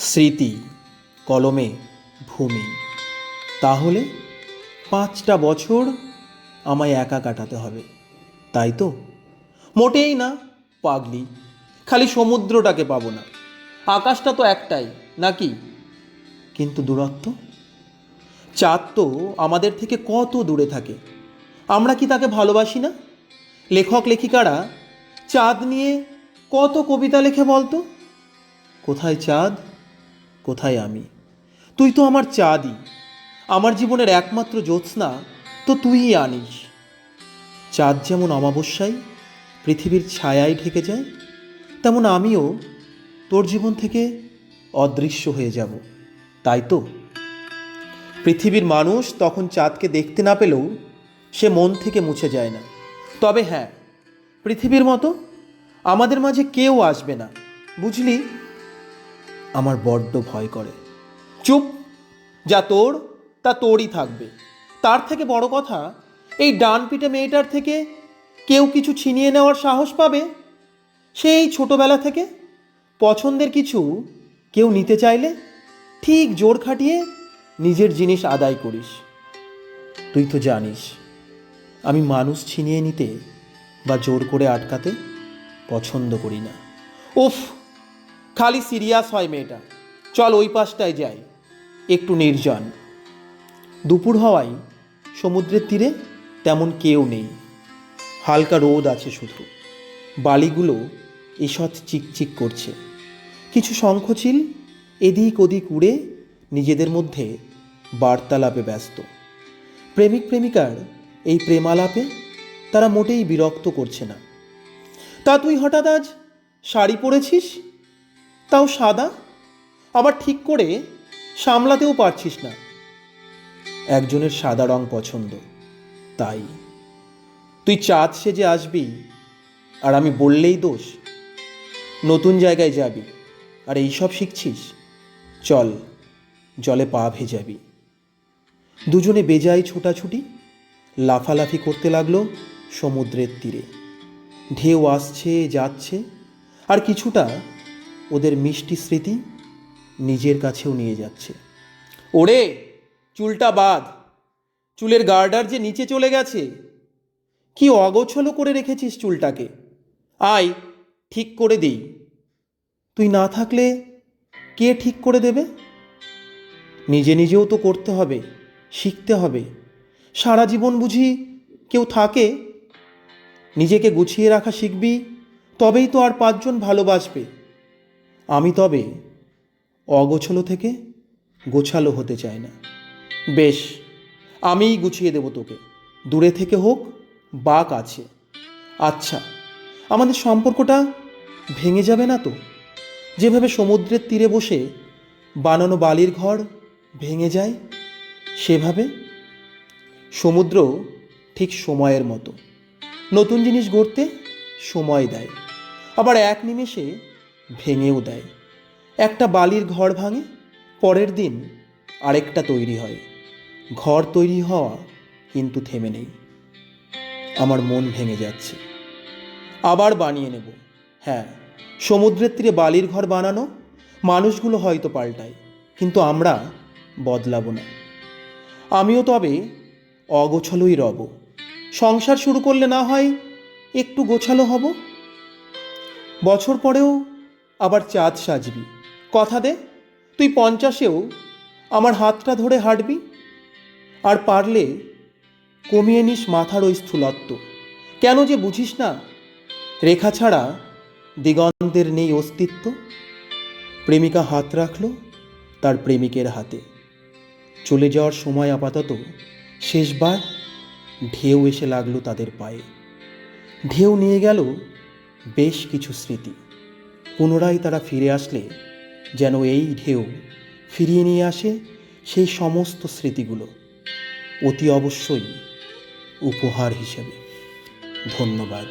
স্মৃতি কলমে ভূমি। তাহলে 5টা বছর আমায় একা কাটাতে হবে, তাই তো? মোটেই না পাগলি, খালি সমুদ্রটাকে পাবো না। আকাশটা তো একটাই নাকি? কিন্তু দূরত্ব, চাঁদ তো আমাদের থেকে কত দূরে থাকে। আমরা কি তাকে ভালোবাসি না? লেখক লেখিকারা চাঁদ নিয়ে কত কবিতা লেখে বলতো। কোথায় চাঁদ, কোথায় আমি? তুই তো আমার চাঁদই, আমার জীবনের একমাত্র জ্যোৎস্না তো তুইই আনিস। চাঁদ যেমন অমাবস্যায় পৃথিবীর ছায়ায় ঢেকে যায়, তেমন আমিও তোর জীবন থেকে অদৃশ্য হয়ে যাব, তাই তো? পৃথিবীর মানুষ তখন চাঁদকে দেখতে না পেলেও সে মন থেকে মুছে যায় না। তবে হ্যাঁ, পৃথিবীর মতো আমাদের মাঝে কেউ আসবে না, বুঝলি? আমার বড্ড ভয় করে। চুপ, যা তোর তা তোরই থাকবে। তার থেকে বড় কথা, এই ডান পিঠে মেয়েটার থেকে কেউ কিছু ছিনিয়ে নেওয়ার সাহস পাবে? সেই ছোটবেলা থেকে পছন্দের কিছু কেউ নিতে চাইলে ঠিক জোর খাটিয়ে নিজের জিনিস আদায় করিস। তুই তো জানিস আমি মানুষ ছিনিয়ে নিতে বা জোর করে আটকাতে পছন্দ করি না। উফ, খালি সিরিয়াস হয় মেয়েটা। চল ওই পাশটায় যাই, একটু নির্জন। দুপুর হওয়ায় সমুদ্রের তীরে তেমন কেউ নেই। হালকা রোদ আছে শুধু, বালিগুলো ঈষৎ চিকচিক করছে। কিছু শঙ্খচিল এদিক ওদিক উড়ে নিজেদের মধ্যে বার্তালাপে ব্যস্ত। প্রেমিক প্রেমিকার এই প্রেমালাপে তারা মোটেই বিরক্ত করছে না। তা তুই হঠাৎ আজ শাড়ি পরেছিস, তাও সাদা, আবার ঠিক করে সামলাতেও পারছিস না। একজনের সাদা রং পছন্দ, তাই। তুই চাঁদ সেজে আসবি আর আমি বললেই দোষ? নতুন জায়গায় যাবি আর এইসব শিখছিস? চল, জলে পা ভেজাবি। দুজনে বেজায় ছোটাছুটি, লাফালাফি করতে লাগলো সমুদ্রের তীরে। ঢেউ আসছে যাচ্ছে, আর কিছুটা ওদের মিষ্টি স্মৃতি নিজের কাছেও নিয়ে যাচ্ছে। ওরে, চুলটা বাঁধ, চুলের গার্ডার যে নিচে চলে গেছে। কি অগোছলো করে রেখেছিস চুলটাকে, আয় ঠিক করে দিই। তুই না থাকলে কে ঠিক করে দেবে? নিজে নিজেও তো করতে হবে, শিখতে হবে। সারা জীবন বুঝি কেউ থাকে? নিজেকে গুছিয়ে রাখা শিখবি, তবেই তো আর 5জন ভালোবাসবে। আমি তবে অগোছলো থেকে গোছালো হতে চাই না। বেশ, আমিই গুছিয়ে দেব তোকে, দূরে থেকে হোক বা কাছে। আচ্ছা, আমাদের সম্পর্কটা ভেঙে যাবে না তো? যেভাবে সমুদ্রের তীরে বসে বানানো বালির ঘর ভেঙে যায়, সেভাবে? সমুদ্র ঠিক সময়ের মতো, নতুন জিনিস গড়তে সময় দেয়, আবার এক নিমেষে ভেঙেও দেয়। একটা বালির ঘর ভাঙে, পরের দিন আরেকটা তৈরি হয়। ঘর তৈরি হওয়া কিন্তু থেমে নেই। আমার মন ভেঙে যাচ্ছে, আবার বানিয়ে নেব। হ্যাঁ, সমুদ্রের তীরে বালির ঘর বানানো মানুষগুলো হয়তো পাল্টায়, কিন্তু আমরা বদলাবো না। আমিও তবে অগোছালোই রব। সংসার শুরু করলে না হয় একটু গোছালো হব। বছর পরেও আবার চাঁদ সাজবি, কথা দে। তুই 50-এও আমার হাতটা ধরে হাঁটবি। আর পারলে কমিয়ে নিস মাথার ওই স্থূলত্ব। কেন যে বুঝিস না, রেখা ছাড়া দিগন্তের নেই অস্তিত্ব। প্রেমিকা হাত রাখল তার প্রেমিকের হাতে। চলে যাওয়ার সময় আপাতত শেষবার ঢেউ এসে লাগলো তাদের পায়ে। ঢেউ নিয়ে গেল বেশ কিছু স্মৃতি। পুনরায় তারা ফিরে আসলে যেন এই ঢেউ ফিরিয়ে নিয়ে আসে সেই সমস্ত স্মৃতিগুলো, অতি অবশ্যই উপহার হিসেবে। ধন্যবাদ।